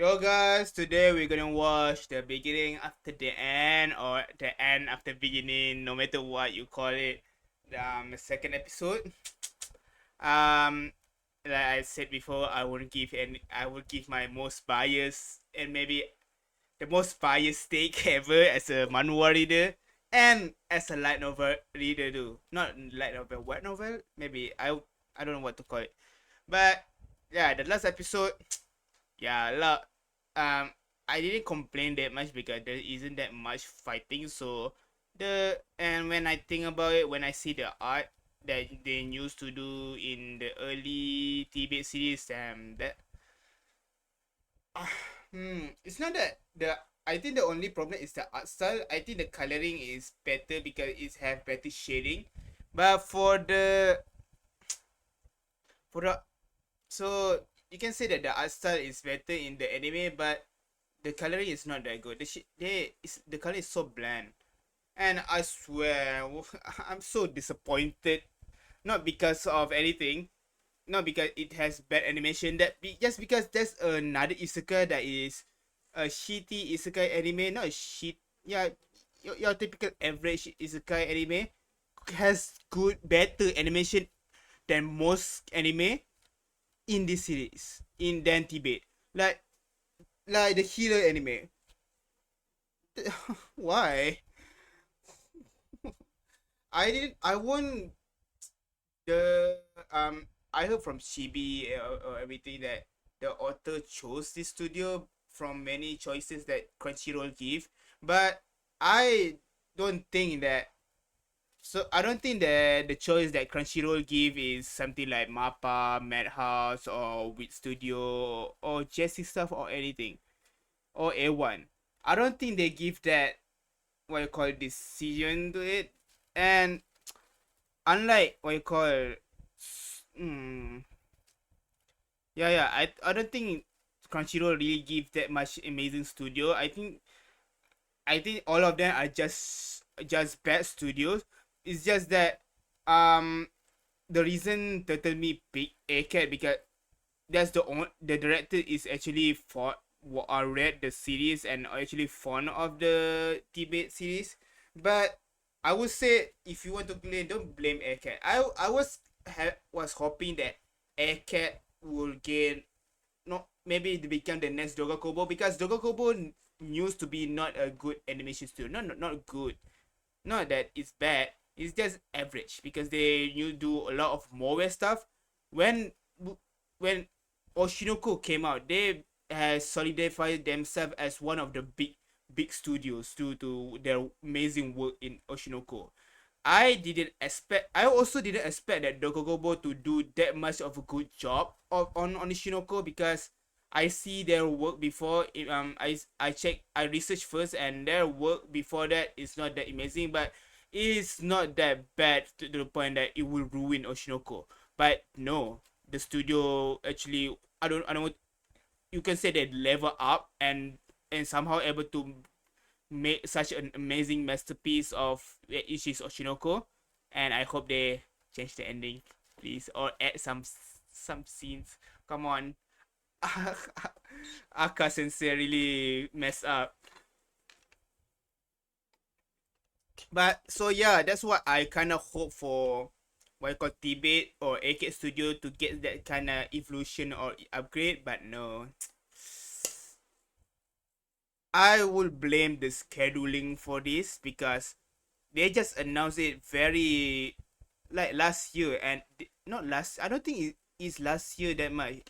Yo guys, today we're gonna watch the beginning after the end or the end after beginning, no matter what you call it. The second episode. Um, like I said before, I would give my most biased and maybe the most biased take ever as a manhwa reader and as a light novel reader too. Not light novel, what novel? Maybe I don't know what to call it. But yeah, the last episode yeah, I didn't complain that much because there isn't that much fighting. So and when I think about it, when I see the art that they used to do in the early Tibet series, that it's not that the I think the only problem is the art style. I think the coloring is better because it have better shading, but for the so you can say that the art style is better in the anime, but the coloring is not that good. The color is so bland, and I swear I'm so disappointed. Not because of anything, not because it has bad animation. Just because there's another isekai that is a shitty isekai anime, not a shit. Yeah, your typical average isekai anime has better animation than most anime in this series in Dan Tibet. Like like the healer anime. Why? I won the I heard from Chibi or everything that the author chose this studio from many choices that Crunchyroll give, but I don't think that I don't think that the choice that Crunchyroll give is something like Mappa, Madhouse, or Wit Studio, or Jesse stuff, or anything, or A1. I don't think they give that what you call decision to it, and unlike what you call mm, I don't think Crunchyroll really give that much amazing studio. I think all of them are just bad studios. It's just that um the reason Turtle Me pick A-Cat because the director is actually for I read the series and actually fond of the Tibet series, but I would say if you want to blame, don't blame Aircat. I was hoping that Aircat will gain no maybe to become the next Dogakobo because Dogakobo used to be not a good animation studio. Not good. Not that it's bad. It's just average because they you do a lot of more stuff. When when Oshinoko came out, they has solidified themselves as one of the big studios due to their amazing work in Oshinoko. I also didn't expect that Dokogobo to do that much of a good job on Oshinoko because I see their work before. I researched first, and their work before that is not that amazing, but it's not that bad to the point that it will ruin Oshinoko. But no, the studio actually I don't you can say they level up and somehow able to make such an amazing masterpiece of Ishi's Oshinoko, and I hope they change the ending, please, or add some scenes. Come on, Aka Sensei really messed up. But so yeah, that's what I kind of hope for. What you call Tibet or AK Studio to get that kind of evolution or upgrade, but no, I will blame the scheduling for this because they just announced it very like last year and not last. I don't think it is last year that much.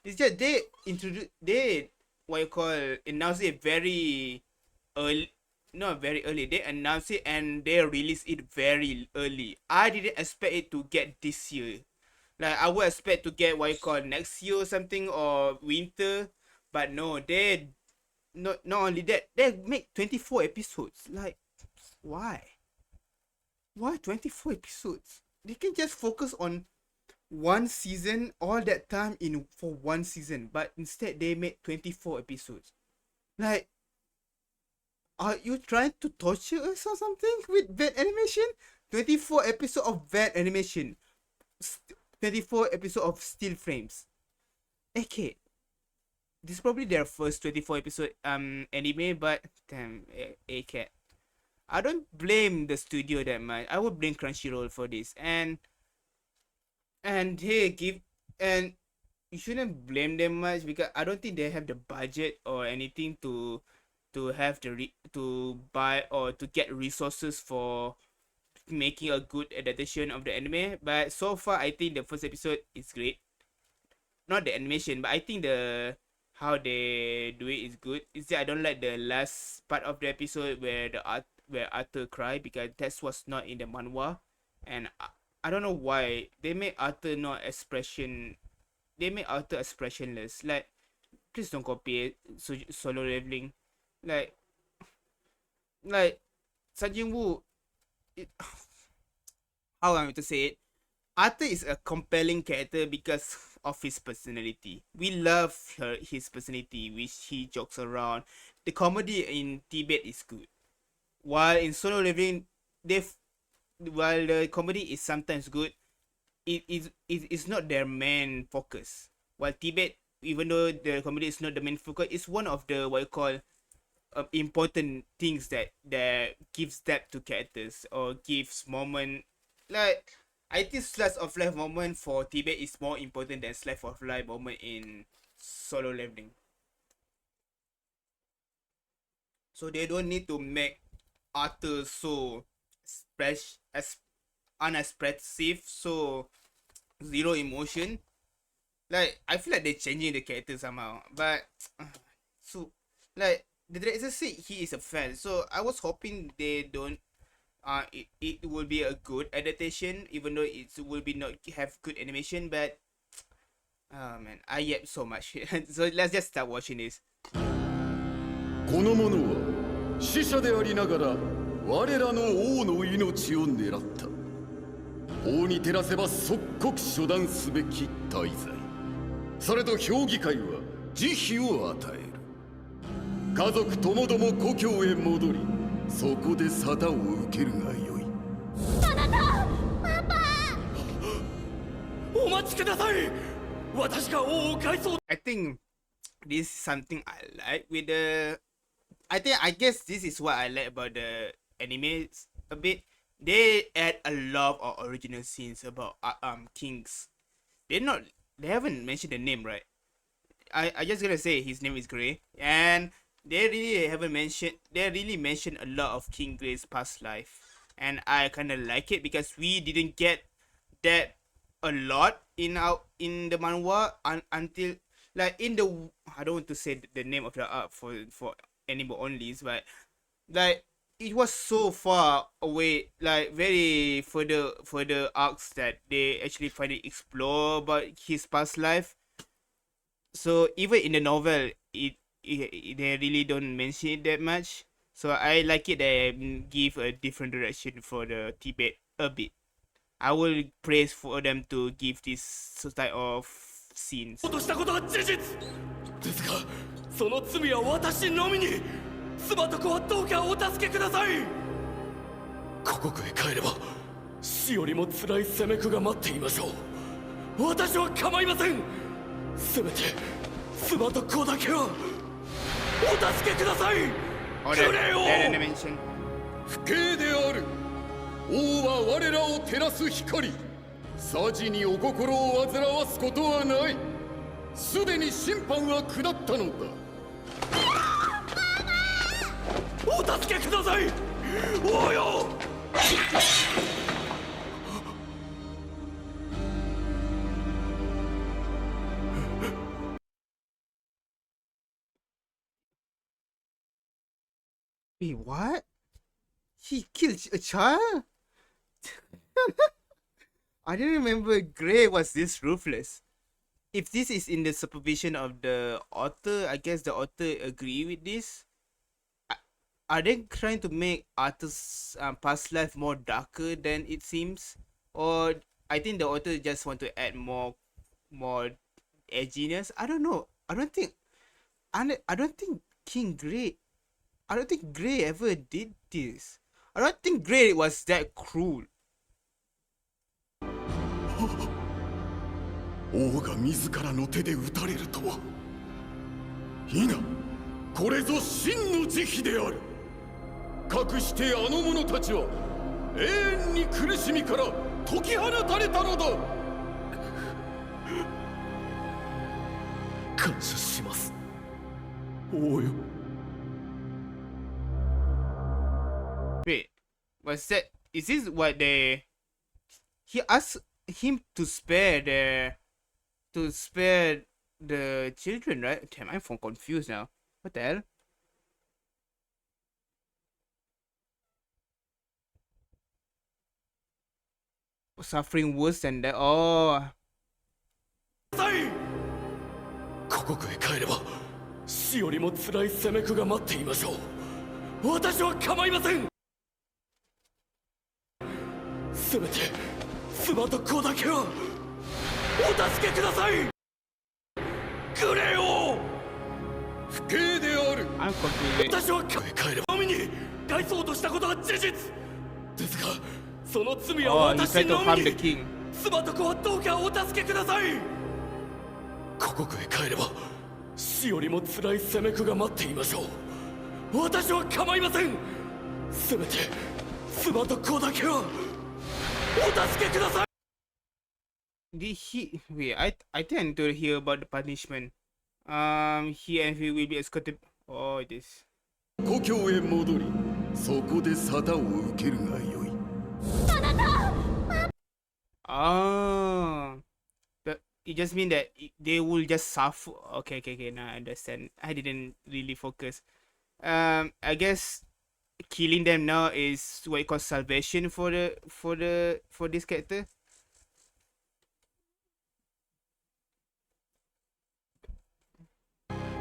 It's just they what you call announced it very early. Not very early. They announced it and they released it very early. I didn't expect it to get this year. Like I would expect to get what you call next year or something or winter, but no, they not only that, they make 24 episodes. Like why? Why 24 episodes? They can just focus on one season all that time in for one season, but instead they made 24 episodes. Like, are you trying to torture us or something with bad animation? 24 episode of bad animation. 24 episode of still frames. Okay, this is probably their first 24 episode anime, but damn, a cat. I don't blame the studio that much. I would blame Crunchyroll for this, and hey, give and you shouldn't blame them much because I don't think they have the budget or anything to have to buy or to get resources for making a good adaptation of the anime. But so far, I think the first episode is great. Not the animation, but I think the how they do it is good. It's that I don't like the last part of the episode where where Arthur cry because that was not in the manhwa, and I don't know why they made Arthur not expression. They made Arthur expressionless. Like, please don't copy it. Solo leveling, like like Sanjin Woo. It, how am I to say it? Arthur is a compelling character because of his personality. We love his personality, which he jokes around. The comedy in Tibet is good. While in Solo Leveling, they while the comedy is sometimes good, it is not their main focus. While Tibet, even though the comedy is not the main focus, it's one of the what you call important things that gives depth to characters or gives moment. Like, I think slice of life moment for Tibet is more important than slice of life moment in Solo Leveling. So they don't need to make Arthur so fresh as unexpressive, so zero emotion. Like, I feel like they're changing the character somehow, but so like the director said he is a fan, so I was hoping they don't. It will be a good adaptation, even though it will be not have good animation. But oh man, I yep so much. So let's just start watching this. この者は死者でありながら我らの王の命を狙った法に照らせば即刻処断すべき大罪されど評議会は慈悲を与える家族ともども故郷へ戻りそこで沙汰を受けるがよいあなたパパお待ちください私が王を返そう I think this is something I like with the. I guess this is what I like about the anime a bit. They add a lot of original scenes about kings. They haven't mentioned the name, right? I just gonna say his name is Gray, and they really mentioned a lot of King Gray's past life, and I kind of like it because we didn't get that a lot in the manhwa until like in the. I don't want to say the name of the art for anime onlys, but like it was so far away, like very further arcs that they actually finally explore about his past life. So even in the novel, they really don't mention it that much. So I like it they give a different direction for the Tibet a bit. I will praise for them to give this type of scenes. ですがその罪は私のみに妻と子はどうかお助けください故国へ帰れば死よりも辛い責め苦が待っていましょう私は構いませんせめて妻と子だけはお助けくださいくれよ不敬である王は我らを照らす光匙にお心を煩わすことはないすでに審判は下ったのだお助けください王よ Wait, what? He killed a child? I didn't remember Gray was this ruthless. If this is in the supervision of the author, I guess the author agree with this. Are they trying to make Arthur's past life more darker than it seems, or I think the author just want to add more edginess? I don't know. I don't think King Gray. I don't think Gray ever did this. I don't think Gray was that cruel. 王が自らの手で撃たれるとはいいな、これぞ真の慈悲である。かくしてあの者たちは永遠に苦しみから解き放たれたのだ。感謝します、王よ。 Wait, what's that? Is this what they? He asked him to spare the children, right? Damn, I'm confused now. What the hell? Suffering worse than that. Oh. 故国へ帰れば死よりも辛い責め苦が待っていましょう。私は構いません。せめて妻と子だけはお助けください。グレー王、不敬である。I'm confused. 私は帰ればのみに返そうとしたことは事実ですが、その罪は Oh, he 私 tried to の harm み the に。 king. 妻と子はどうかお助けください。故国へ帰れば死よりも辛い責め苦が待っていましょう。私は構いません。せめて妻と子だけはお助けください。 Did he? Wait, I think I need to hear about the punishment. He and he will be escorted. Oh, it is. 故郷へ戻り、そこで沙汰を受けるがよい。Oh, it just mean that they will just suffer. Okay. Now I understand. I didn't really focus. I guess killing them now is what you call salvation for this character.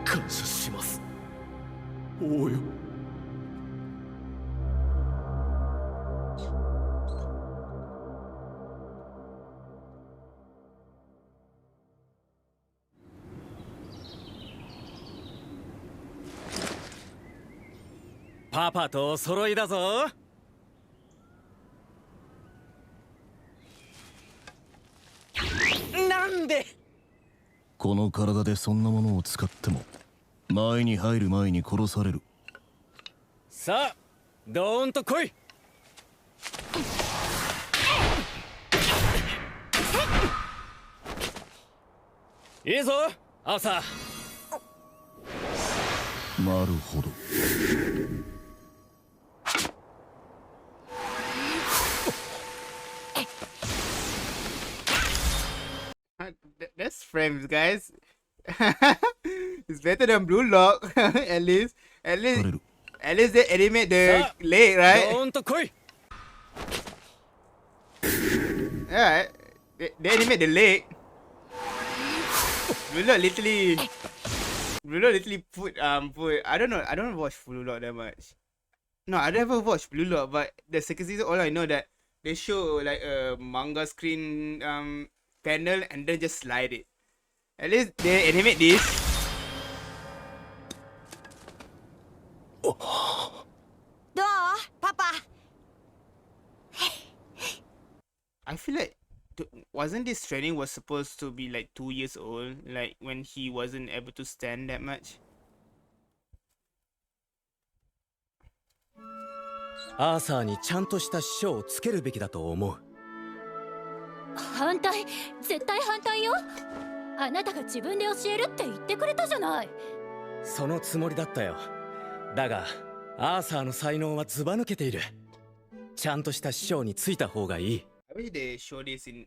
感謝します、王よ。パパとお揃いだぞ。なんでこの体でそんなものを使っても前に入る前に殺される。さあドーンと来い。いいぞアーサー。なるほど。That's frames, guys. It's better than Blue Lock. at least 取れる。 they animate the leg, ド right? ーンと来い。 Yeah, they animate the leg. Blue Lock literally put I don't watch Blue Lock that much. No, I never watched Blue Lock, but the second season all I know that they show like a manga screen panel and then just slide it. At least they animate this. どうパパ。 I feel like wasn't this training was supposed to be like 2 years old, like when he wasn't able to stand that much. アーサーにちゃんとした師匠をつけるべきだと思う。反対、絶対反対よ。あなたが自分で教えるって言ってくれたじゃない。そのつもりだったよ。だがアーサーの才能はずば抜けている。ちゃんとした師匠についた方がいい。 I wish they show this in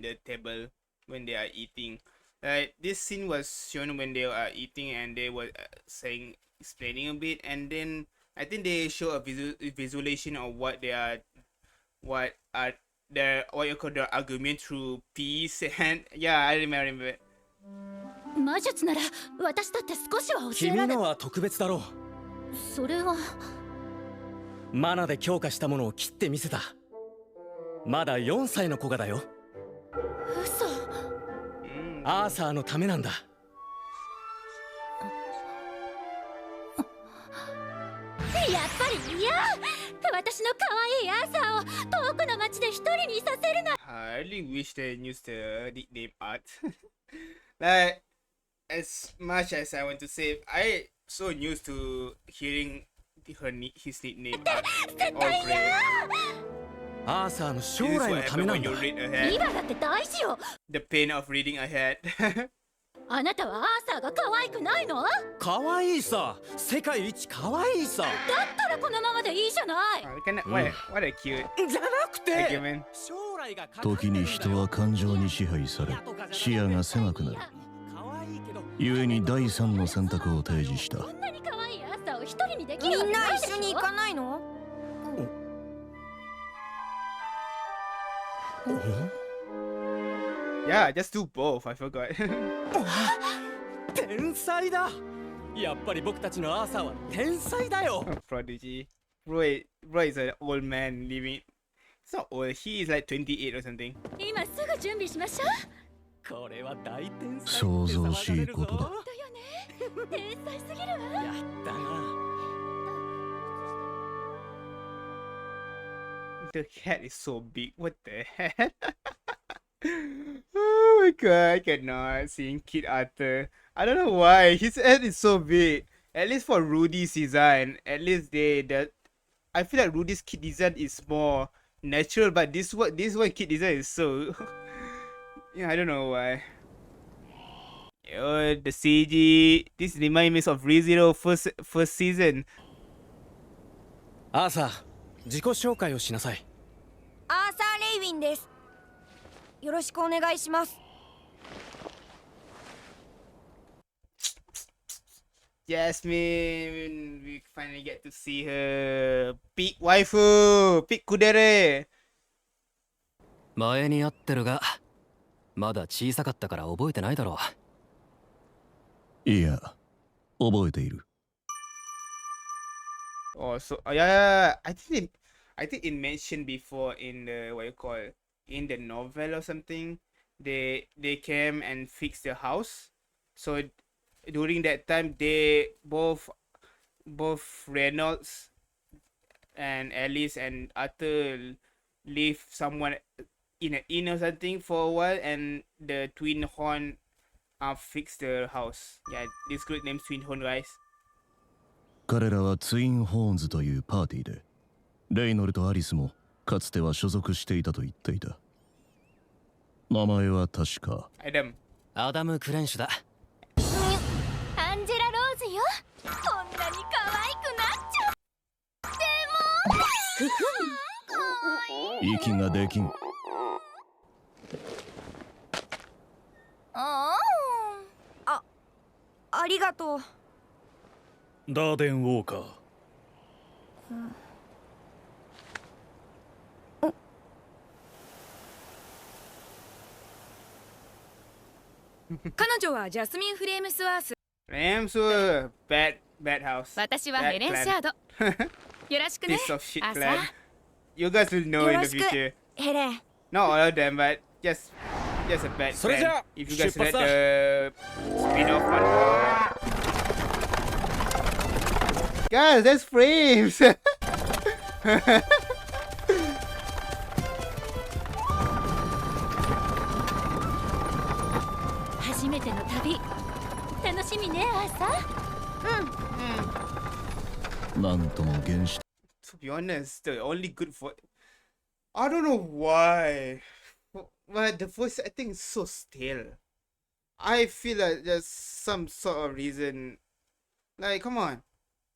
the table when they are eating. Like this scene was shown when they are eating and they were explaining a bit, and then I think they show a visualization of what you call the argument through peace and yeah, I remember. 魔術なら私だって少しは教えられ。君のは特別だろそれはう。マナで強化したものを切ってみせた。まだ4歳の子がだよ。嘘。アーサーのためなんだ。やっぱり嫌。私の可愛いアーサーを遠くの町で一人にさせるな。I really wish they used the nickname art. Like as much as I want to say, I so used to hearing his nickname. All brave. アーサーの将 This is 来 what のため happens な when んだ you read ahead. 今だって大事よ。 The pain of reading ahead. あなたはアーサーが可愛くないの？だ可愛いさ、世界一可愛いさ。ったらこのままでいいじゃない。 what a cute じゃなくて argument. 将来がかかってるんだよ。時に人は感情に支配され視野が狭くなる。可愛いけど故に第三の選択を提示した。こんなに可愛いアーサーを一人にできみるわけんなないでしょ。一緒に行かないの？ Yeah, just do both. I forgot. 天才だ。やっぱり僕たちのアーサーは天才だよ。 Prodigy. Roy is an old man living. It's not old. He is like 28 or something. 今すぐ準備しましょう。これは大天才って想像しいことだ。だよね。天才すぎるわ。やったな。 The cat is so big. What the heck? Oh my god, I cannot seeing Kid Arthur. I don't know why. His head is so big. At least for Rudy's design, at least I feel like Rudy's kid design is more natural, but this one kid design is so yeah, I don't know why. Oh, the CG. This reminds me of ReZero first season. アーサー、自己紹介をしなさい。アーサー・レイウィンです。よろしくお願いします。 Jasmine, we finally get to see her. Big waifu, big kudere. 前に会ってるがまだ小さかったから覚えてないだろう。いや、覚えている。 Oh, so yeah, I think it mentioned before in the what you call in the novel or something. They came and fixed the house. So during that time, they both Reynolds and Alice and Arthur leave someone in an inn or something for a while, and the Twin Horn fixed the house. Yeah, this group named Twin Horn, guys. 彼らはツインホーンズというパーティーで、レイノルとアリスもかつては所属していたと言っていた。名前は確か Adam. アダム・クレンシュだ。アンジェラ・ローズよ。こんなに可愛くなっちゃっても。息ができん。ありがとう。ダーデン・ウォーカー。彼女はジャスミン・フレームスワース。 Ramsur, bad house. 私はヘレン・シャード。よろしくね Piece of shit 朝 clan. You guys will know よ in ろ the しく future. ヘレン。 Not all of them, but just a bad それじゃ clan. あ If you 出 guys read 発だ。 the spin-off one. Guys, that's frames. 初めての旅。楽しみね、アーサー。なんとも原始 To be honest, the only good voice. I don't know why. But the voice acting is so stale. I feel like there's some sort of reason. Like, come on.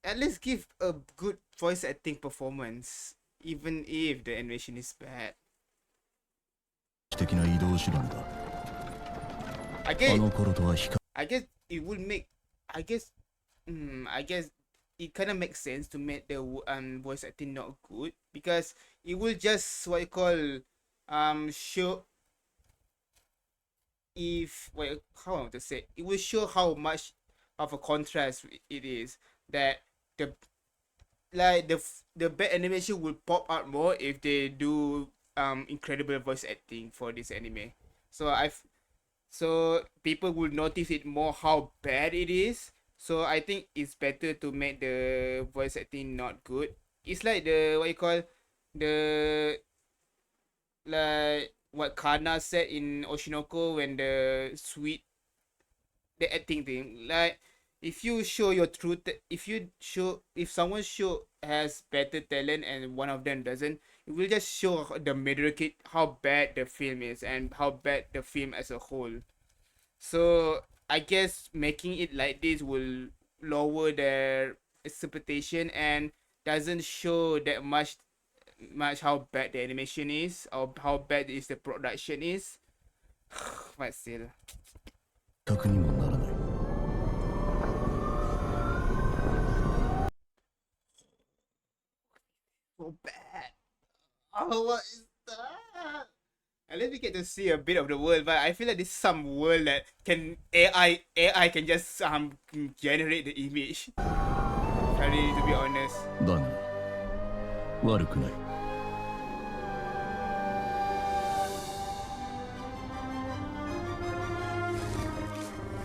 At least give a good voice acting performance. Even if the animation is bad. 的な移動手段だ。 I あ guess の頃とは比較 I guess it would make I guess it kind of makes sense to make the voice acting not good because it will just what you call show if well how I want to say it will show how much of a contrast it is that the the bad animation will pop out more if they do incredible voice acting for this anime. So people will notice it more how bad it is. So I think it's better to make the voice acting not good. It's like the what you call the like what Kana said in Oshinoko when the the acting thing. Like if you show your truth, if someone show has better talent and one of them doesn't, it will just show the mediocre how bad the film is and how bad the film as a whole. So I guess making it like this will lower their expectation and doesn't show that much how bad the animation is or how bad is the production is. But still. 確にもならない So bad. Oh, what is that? At least we get to see a bit of the world, but I feel like this is some world that can AI can just generate the image. I really, to be honest. だが悪くない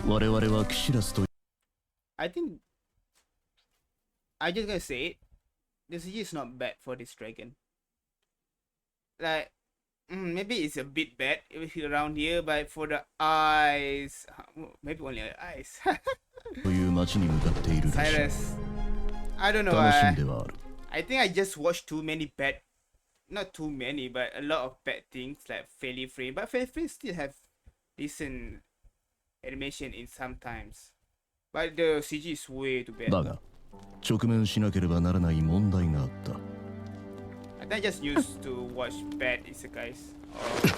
我々はキシラスと I think I just gonna say it. The CG is not bad for this dragon. Like maybe it's a bit bad around here, but for the eyes, maybe only the eyes. という町に向かっているらしい Cyrus, I don't know. 楽しみではある I think I just watched too many bad, not too many, but a lot of bad things like Fairly Frame. But Fairly Frame still have decent animation in sometimes. But the CG is way too bad. だが直面しなければならない問題があった I think I just used to watch bad isekais. Or...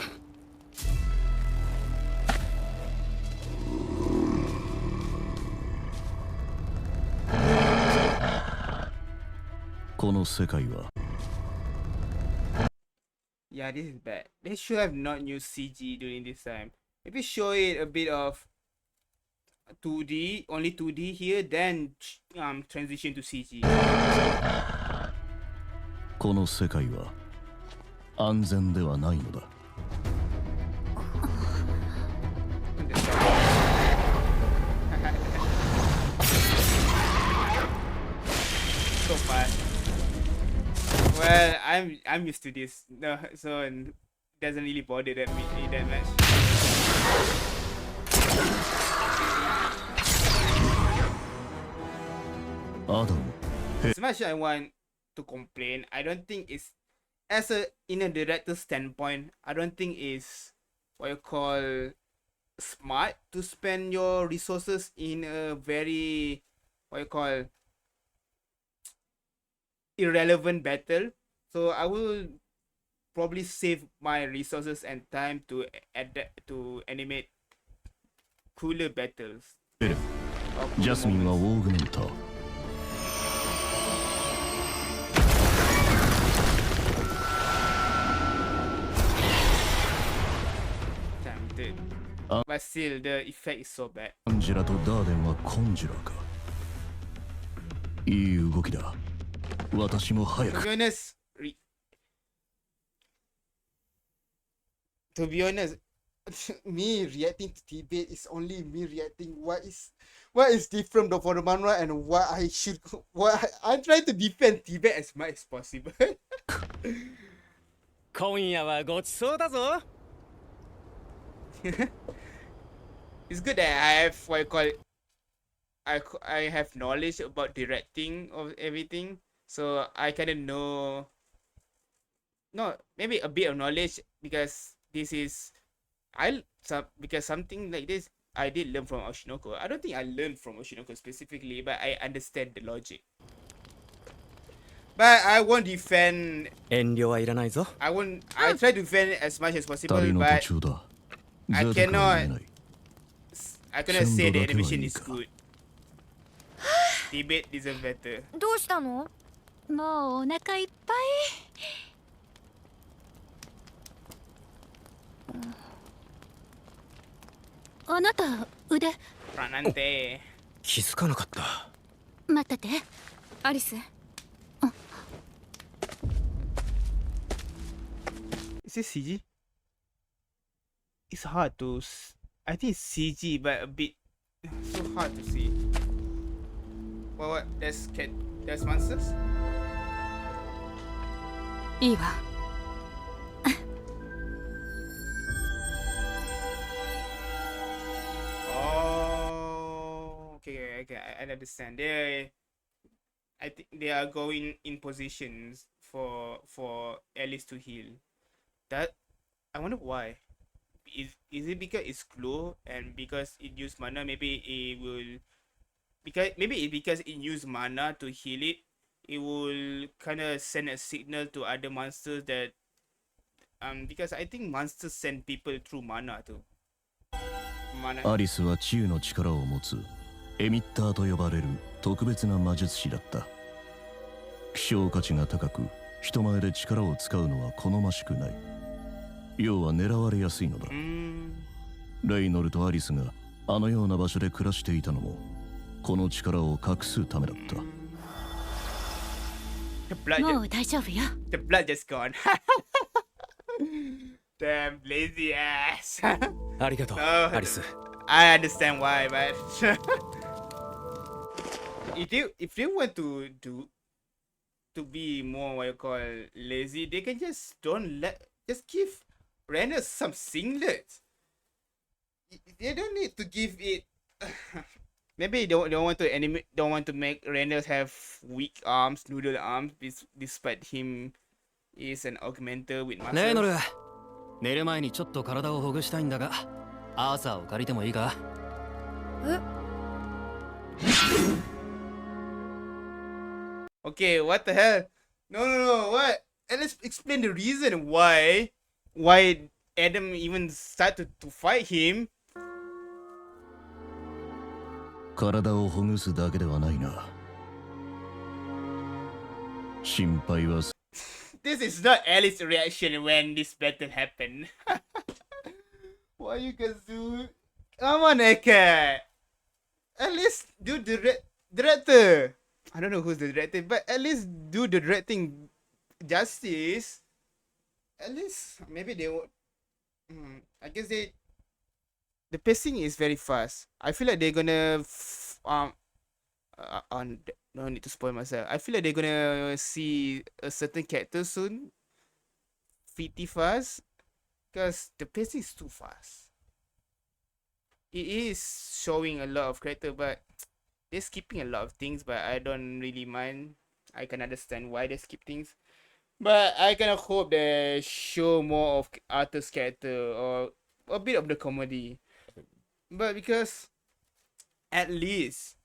この世界は Yeah, this is bad. They should have not used CG during this time. Maybe show it a bit of 2D, only 2D here, then transition to CG. この世界は安全ではないのだ So fast. Well, I'm used to this, no, so it doesn't really bother me that much. As much as I want to complain, I don't think it's in a director's standpoint. I don't think it's what you call smart to spend your resources in a very what you call irrelevant battle. So I will probably save my resources and time to animate cooler battles. ジャスミンはオーグメンター But still, the effect is so bad. アンジェラとダーデンはコンジュラーかいい動きだ私も早 To く be honest, me reacting to Tibet is only me reacting what is different for the manhwa and I'm trying to defend Tibet as much as possible. 今夜はごちそうだぞ It's good that I have what you call it. I have knowledge about directing of everything, so I kind of know. No, maybe a bit of knowledge because this is because something like this I did learn from Oshinoko. I don't think I learned from Oshinoko specifically, but I understand the logic. But I won't defend. 遠慮はいらないぞ I try to defend it as much as possible, 旅の but 途中だ I 贅沢は言えない I cannot say the animation is 鮮度だけはいいか。 good. Tibet deserve better. どうしたの？もうお腹いっぱい。あなた腕 Pranante. 気づかなかった 待ってて。アリス Is this CG? It's hard to. I think it's CG, but a bit so hard to see. What? There's monsters? いいわ Oh. I understand. I think they are going in positions for Alice to heal. That I wonder why. Is it because it's glow and because it used mana? Maybe it will because it used mana to heal it. It will kind of send a signal to other monsters that because I think monsters send people through mana too. Mana. アリスは治癒の力を持つエミッターと呼ばれる特別な魔術師だった。希少価値が高く、人前で力を使うのは好ましくない。要は狙われやすいのだ。レイノルとアリスがあのような場所で暮らしていたのもこの力を隠すためだった。もう大丈夫よ。 The blood just gone. Damn lazy ass. ありがとう、 No, アリス。 I understand why, but if they want to be more what you call lazy, they can just just give Renner some singlets. They don't need to give it. Maybe they don't want to make Renner have weak arms, noodle arms, despite him is an augmenter with muscles. レイノル、寝る前にちょっと体をほぐしたいんだが、アーサーを借りてもいいか？Okay, what the hell? No, what? And let's explain the reason why Adam even started to fight him. 体をほぐすだけではないな。心配は This is not Alice's reaction when this battle happened. Why you guys do? Come on, Eka. At least do the director. I don't know who's the director, but at least do the directing justice. At least maybe they would. I guess the pacing is very fast. I feel like they're gonna no need to spoil myself. I feel like they're gonna see a certain character soon. Pretty fast. Because the pacing is too fast. It is showing a lot of character, but they're skipping a lot of things, but I don't really mind. I can understand why they skip things. But I kind of hope they show more of Arthur's character or a bit of the comedy. But because at least,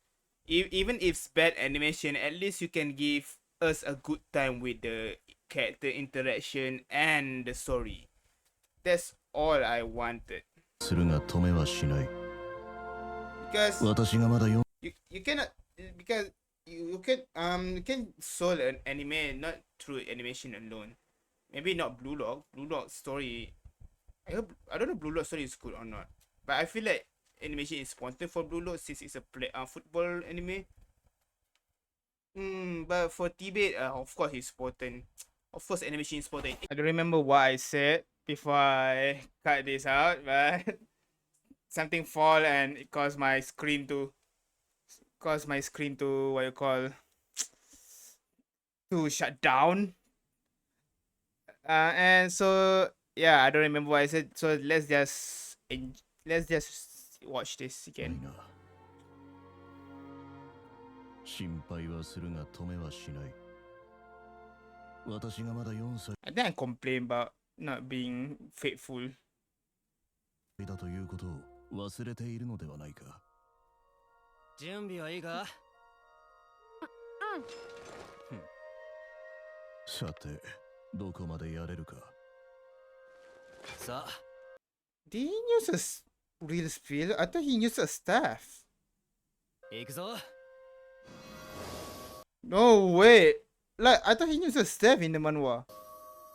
even if it's bad animation, at least you can give us a good time with the character interaction and the story. That's all I wanted. するが止めはしない。 Because 私がまだ you cannot because you can solve an anime not through animation alone. Maybe not Blue Lock. Blue Lock story. I don't know Blue Lock story is good or not. But I feel like animation is important for Blue Lock since it's a football anime. But for Tibet, of course it's important. Of course animation is important. I don't remember what I said before I cut this out, but something fall and it caused my screen to what you call to shut down. And so yeah, I don't remember what I said. So let's just watch this again. 心配はするが止めはしない。私がまだ4歳 I think I complain about not being faithful. だということを忘れているのではないか。準備はいいか？さて、どこまでやれるか。さあ。Did he use a real spear? I thought he used a staff. 行くぞ。No way. Like I thought he used a staff in the manhwa.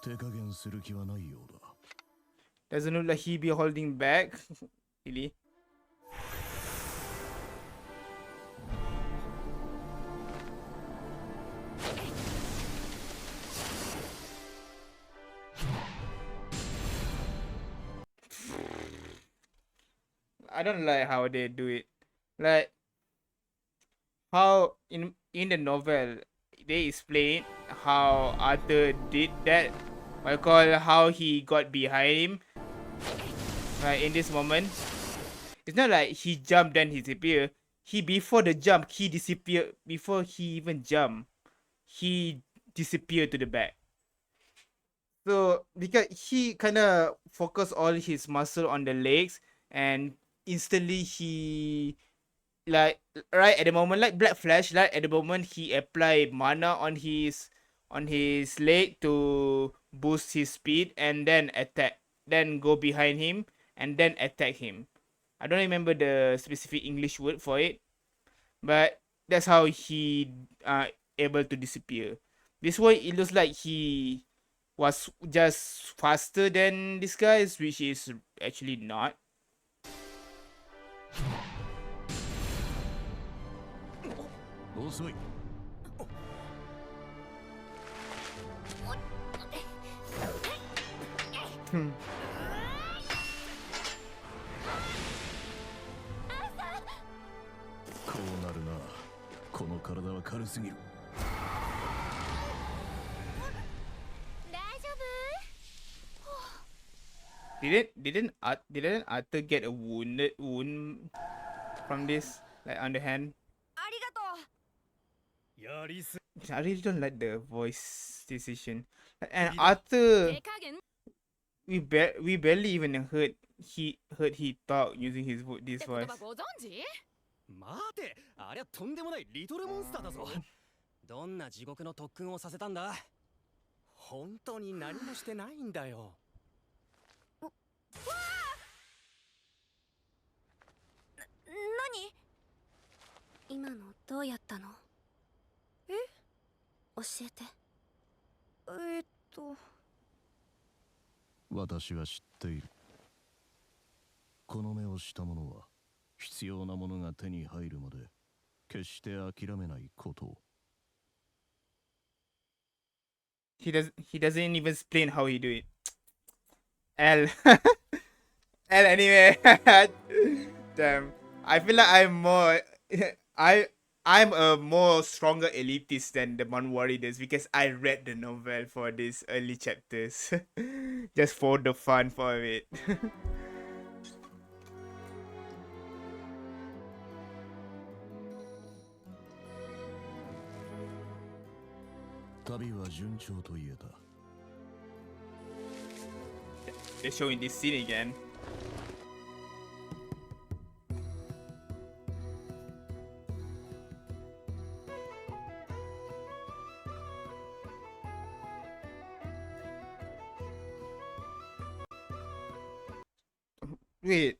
手加減する気はないようだ。Doesn't look like he be holding back. Really? I don't like how they do it. Like how in the novel they explain how Arthur did that. I call how he got behind him. Right in this moment, it's not like he jumped and he disappeared. he before the jump, he disappeared before he even jumped. He disappeared to the back. So because he kind of focused all his muscle on the legs, and instantly he like right at the moment, like Black Flash, right at the moment he applied mana on his leg to boost his speed, and then attack, then go behind him and then attack him. I don't remember the specific English word for it, but that's how he able to disappear. This way it looks like he was just faster than this guys, which is actually not. Hmm. こうなるな。この体は軽すぎる。大丈 Didn't Arthur get a wound from this, like on the hand? ありがとう。やりす I really don't like the voice decision. And 夫 Arthur, 手加減 we barely even heard he talk using his this って言 voice. 葉ご存知？待て、ありゃとんでもないリトルモンスターだぞ。どんな地獄の特訓をさせたんだ？本当に何もしてないんだよ。何？今のどうやったの？え？教えて。えーっと私は知っている。この目をした者は必要なものが手に入るまで決して諦めないことを。He doesn't even explain how he do it. L. L anyway. Damn. I feel like I'm more I'm a more stronger elitist than the Manwari does, because I read the novel for these early chapters. Just for the fun for it. 旅は順調と言えた。They're showing this scene again. Wait,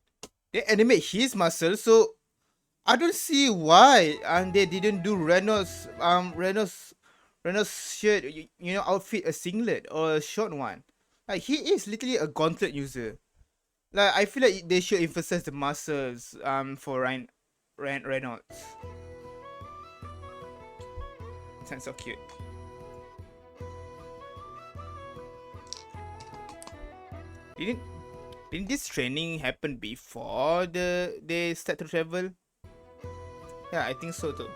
they animate his muscle, so I don't see why they didn't do Renault's shirt, outfit, a singlet or a short one. Like, he is literally a gauntlet user. Like, I feel like they should emphasize the muscles for Reynolds. Sounds so cute. Didn't this training happen before they start to travel? Yeah, I think so too.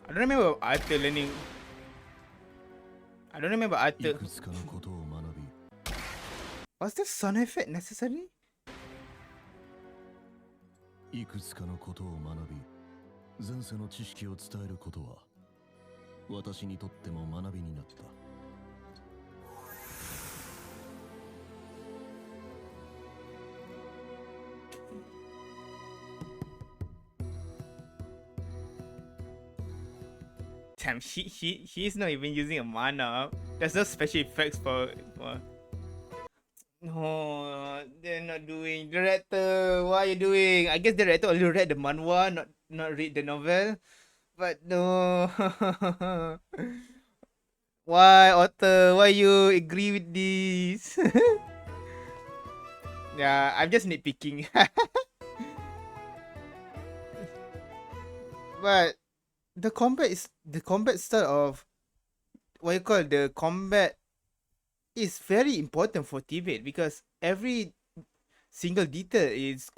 I don't remember Arthur learning. I don't remember い Arthur. くつかのことを学び、 Was the sun effect necessary? いくつかのことを学び、前世の知識を伝えることは私にとっても学びになった。Damn, he's not even using a mana. There's no special effects for. No, they're not doing. Director, what are you doing? I guess the director only read the manhwa, not read the novel. But no. Why, author? Why you agree with this? Yeah, I'm just nitpicking. But the combat style of what you call the combat is very important for Tibet, because every single detail is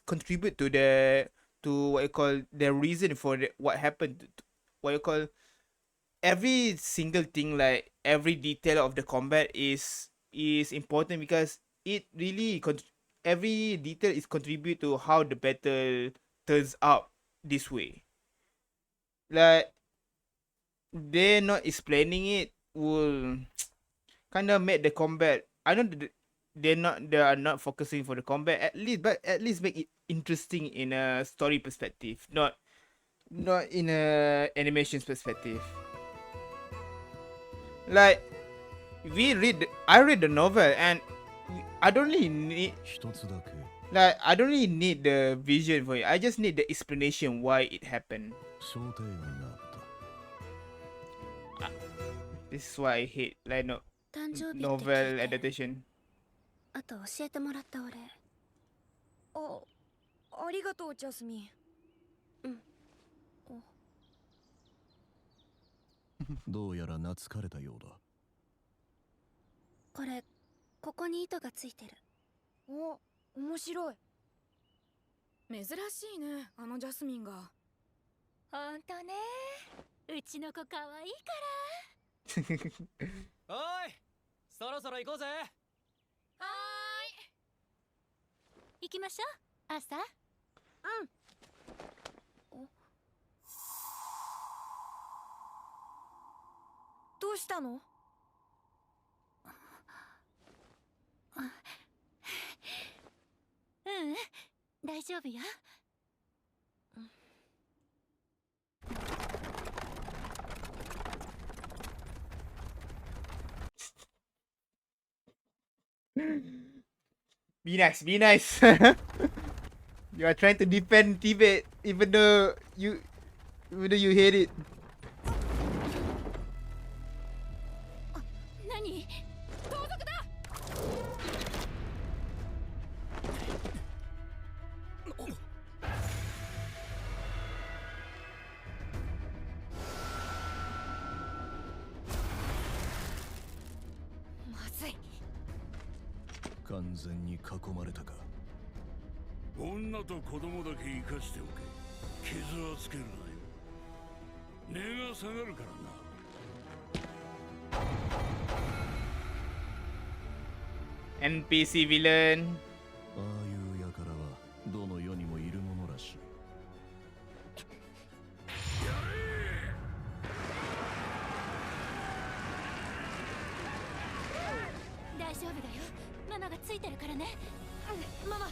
contribute to what you call the reason for what happened. What you call every single thing, like every detail of the combat is important because it really every detail is contribute to how the battle turns out this way. Like they're not explaining it will kind of make the combat. I know they are not focusing for the combat at least, but at least make it interesting in a story perspective, not in a animations perspective. Like I read the novel and I don't really need I don't really need the vision for it. I just need the explanation why it happened. This is why I hate like novel adaptation. あと教えてもらったお礼。ありがとうジャスミン。どうやら懐かれたようだ。これここに糸がついてる。面白い。珍しいね、あのジャスミンが。ほんとね、うちの子かわいいから。おい、そろそろ行こうぜ。はーい。行きましょう、朝。どうしたの？大丈夫よ。Be nice, be nice. You are trying to defend Tibet even though you hate it. 何？盗賊だ！まずい。完全に囲まれたか。女と子供だけ生かしておけ。傷はつけるなよ。値が下がるからな。NPC villain. ああいう輩はどの世にもいるものらしい。大丈夫だよ。ママがついてるからね。ママ。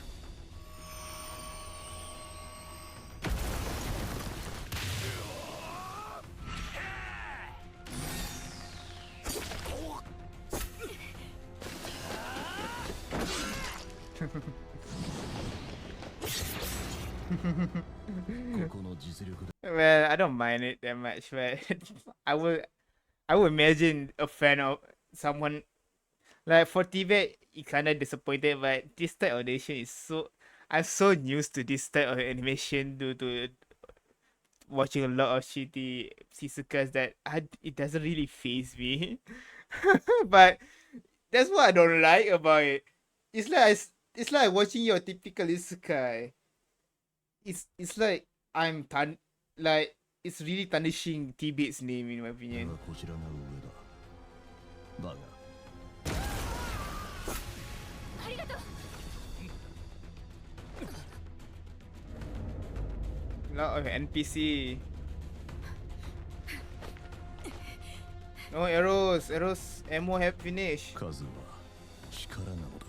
Well, I don't mind it that much, but I would imagine a fan of someone like for Tibet. It kind of disappointed, but this type of animation is I'm so used to this type of animation due to watching a lot of shitty isekais that it doesn't really faze me. But that's what I don't like about it. It's like watching your typical isekai. It's like like it's really tarnishing Tibet's name in my opinion. こちらが上だ。だが。ありがとう。Lot of NPC. No arrows. Ammo have finished. 数は力なのだ。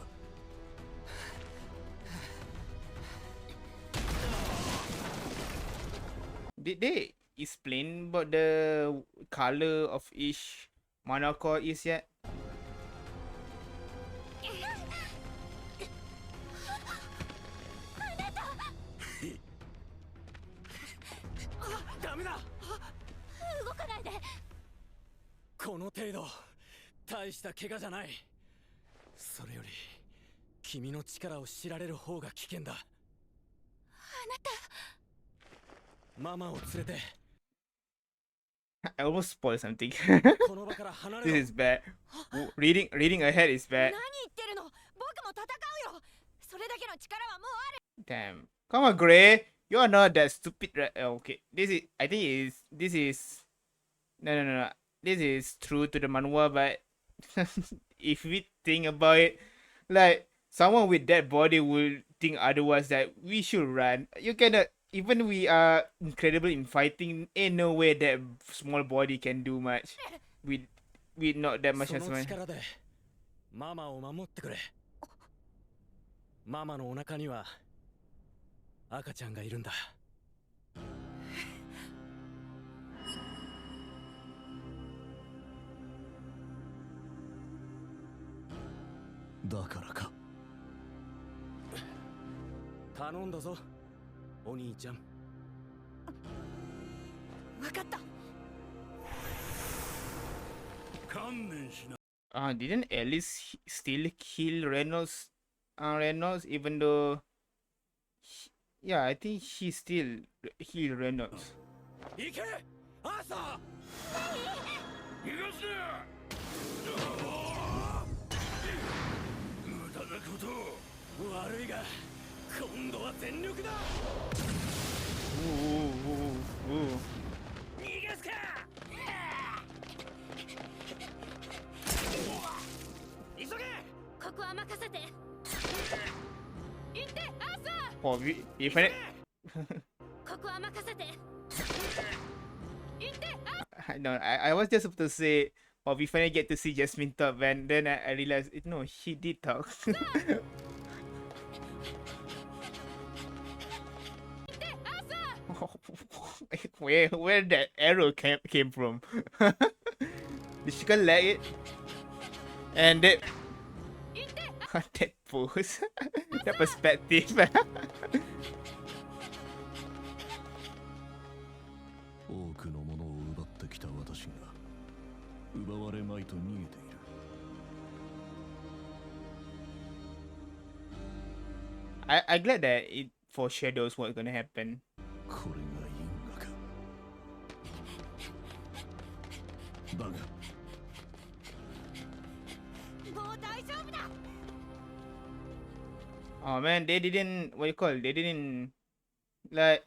Did they explain about the color of each mana core is yet? ダメだ。動かないで。この程度、大した怪我じゃない。それより君の力を知られる方が危険だ。あなた。ママを連れて。I almost spoiled something. This is bad. Reading ahead is bad. 何言ってるの？僕も戦うよ。それだけの力はもうある。Damn. Come on, Gray. You are not that stupid, right? Okay. This is No. This is true to the manhwa, but if we think about it, like someone with that body will think otherwise that we should run. You cannot. Even we are incredible in fighting, ain't no way that small body can do much. With not that much そ as の mine. 力でママを守ってくれ。ママのお腹には赤ちゃんがいるんだ。だからか。頼んだぞ、お兄ちゃん。わかった。観念しな。Didn't Alice still kill Reynolds? Reynolds, even though, yeah, I think she still healed Reynolds. 行け、アーサー。逃がすな。無駄なことを。悪いが、今度は全力だ。逃がすか。急げ。ここは任せて。行って、アーサー。 Oh, we find it. ここは任せて。行って、No, I was just about to say, oh, we finally get to see Jasmine talk, and then I realized, no, she did talk. Where that arrow came from? Did she collect it? And that that pose, that perspective. 多くのものを奪ってきた私が奪われまいと逃げている。I glad that it foreshadows what's gonna happen. これが因果か。だがもう大丈夫だ。 Oh man, they didn't, what you call, they didn't, like,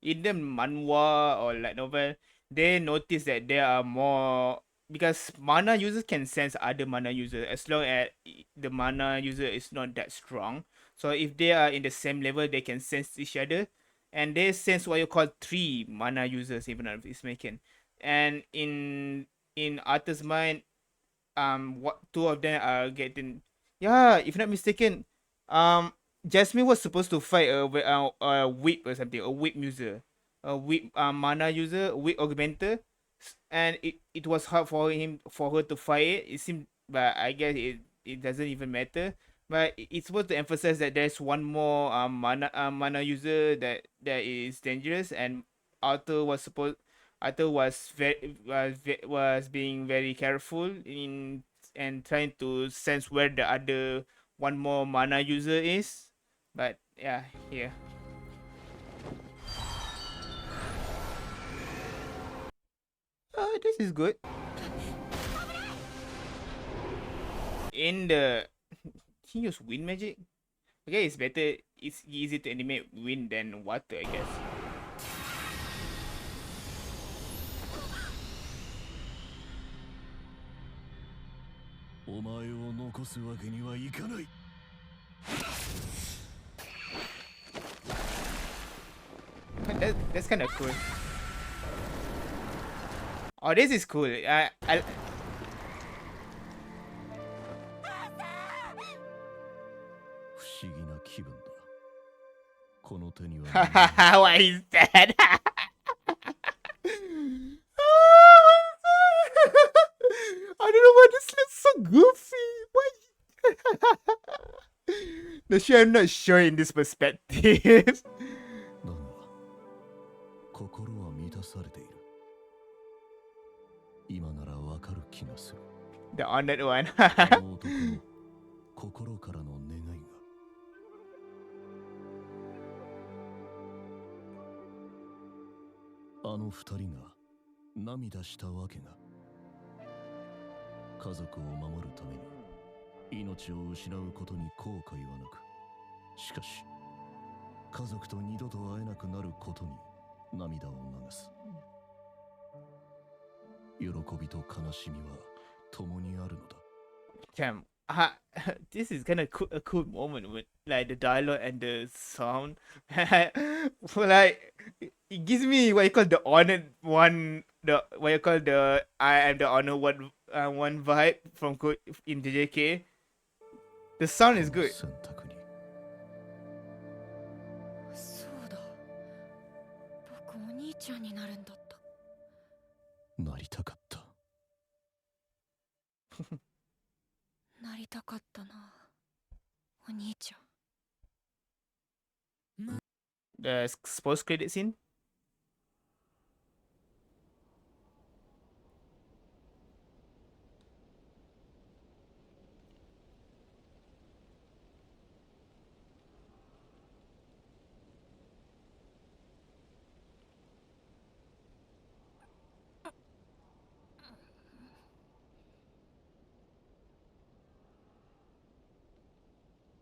in the manhwa or like novel, they notice that there are more, because mana users can sense other mana users as long as the mana user is not that strong. So if they are in the same level, they can sense each other, and they sense what you call 3 mana users, even if it's making. And in Arthur's mind, what 2 of them are getting, yeah, if not mistaken, Jasmine was supposed to fight a whip or something, a whip user, a whip mana user, whip augmenter, and it was hard for her to fight it. It seemed, but I guess it doesn't even matter. But it's supposed to emphasize that there's one more mana user that is dangerous, and Arthur was being very careful in and trying to sense where the other one more mana user is. But yeah, here. This is good. In the, can you use wind magic? Okay, it's better. It's easy to animate wind than water, I guess. お前を残すわけにはいかない。That's kind of cool. Oh, this is cool. I 不思議な気分だ。この手には Why is that? I don't know why this looks so goofy. Why? No, sure, I'm not sure in this perspective. だが心は満たされている。今ならわかる気がする。The honored one. あの男の心からの願いが。あの二人が涙したわけが。家族を守るために命を失うことに後悔はなく、しかし家族と二度と会えなくなることに涙を流す。喜びと悲しみは共にあるのだ。 Damn. This is kind of a cool moment with like the dialogue and the sound. For like, it gives me what you call the honored one, the what you call the I am the honored one vibe from in JJK. The sound is good. 選択にそうだ。僕お兄ちゃんになるんだった。なりたかった。なりたかったな。お兄ちゃん。The post credit scene.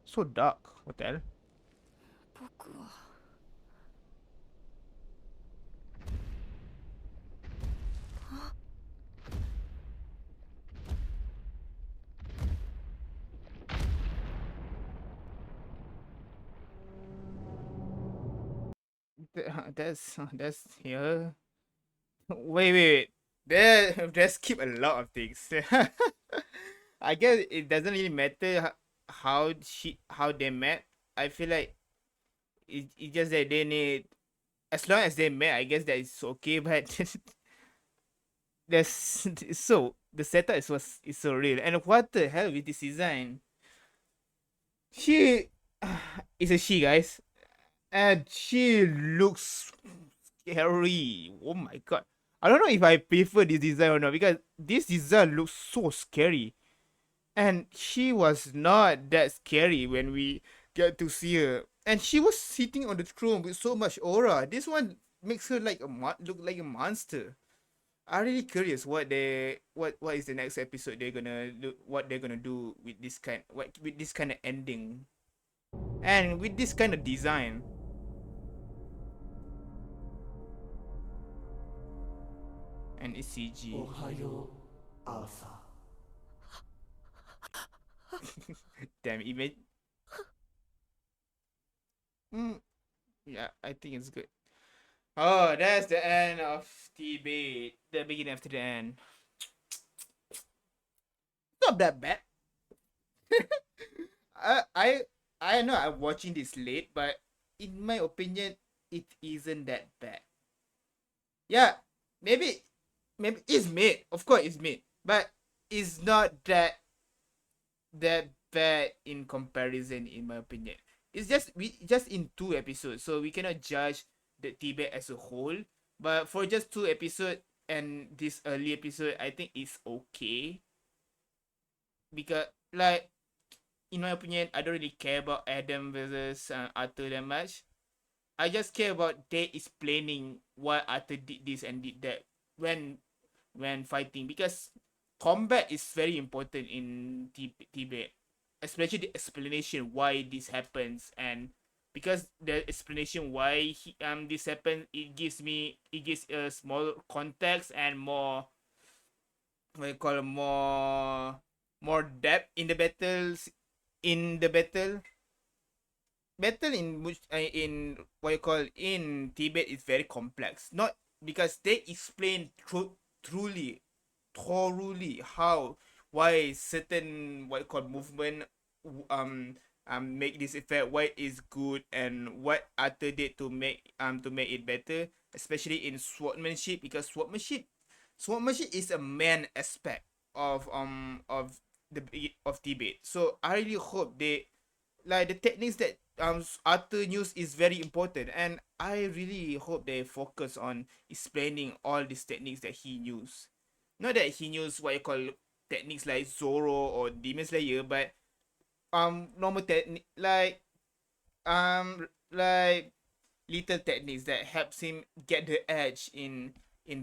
So dark. What the hell? 僕は。That's here. Wait. There's keep a lot of things. I guess it doesn't really matter how they met. I feel like it just that they need, as long as they met, I guess that is okay. But there's so the setup is so real. And what the hell with this design? She is a she, guys, and she looks scary. Oh my god. I don't know if I prefer this design or not, because this design looks so scary. And she was not that scary when we get to see her. And she was sitting on the throne with so much aura. This one makes her like look like a monster. I'm really curious what is the next episode they're gonna do, what they're gonna do with this kind of ending. And with this kind of design. And it's CG. Damn image. Yeah, I think it's good. Oh, that's the end of debate. The beginning after the end. Not that bad. I know I'm watching this late, but in my opinion, it isn't that bad. Yeah, maybe it's mid. Of course, it's mid, but it's not that bad in comparison, in my opinion. It's just in 2 episodes, so we cannot judge the Tibet as a whole. But for just 2 episodes and this early episode, I think it's okay. Because like, in my opinion, I don't really care about Adam versus Arthur that much. I just care about they explaining why Arthur did this and did that when fighting, because combat is very important in Tibet, especially the explanation why this happens. And because the explanation why this happened, it gives a small context and more, what you call, more depth in the battles, in the battle in which in what you call in Tibet is very complex. Not because they explain thoroughly how, why certain, what you call, movement make this effect, why it's good, and what Arthur did to make it better, especially in swordsmanship, because swordsmanship is a main aspect of Tibet. So I really hope they, like, the techniques that Arthur used is very important, and I really hope they focus on explaining all these techniques that he used. Not that he used what you call techniques like Zoro or Demon Slayer, but normal technique, like little techniques that helps him get the edge in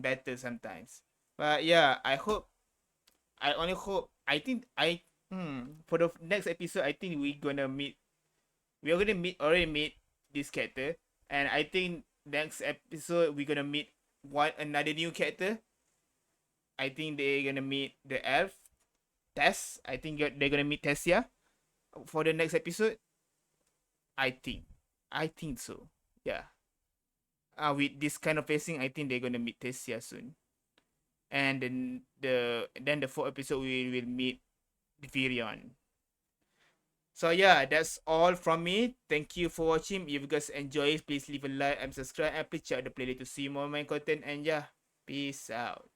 battle sometimes. But yeah, I only hope, I think for the next episode, I think already meet this character, and I think next episode we're gonna meet another new character. I think they're gonna meet the elf Tess. I think they're gonna meet Tessia for the next episode. I think so. Yeah. With this kind of pacing, I think they're gonna meet Tessia soon. And then the fourth episode we will meet Virion. So yeah, that's all from me. Thank you for watching. If you guys enjoy it, please leave a like and subscribe, and please check out the playlist to see more of my content. And yeah, peace out.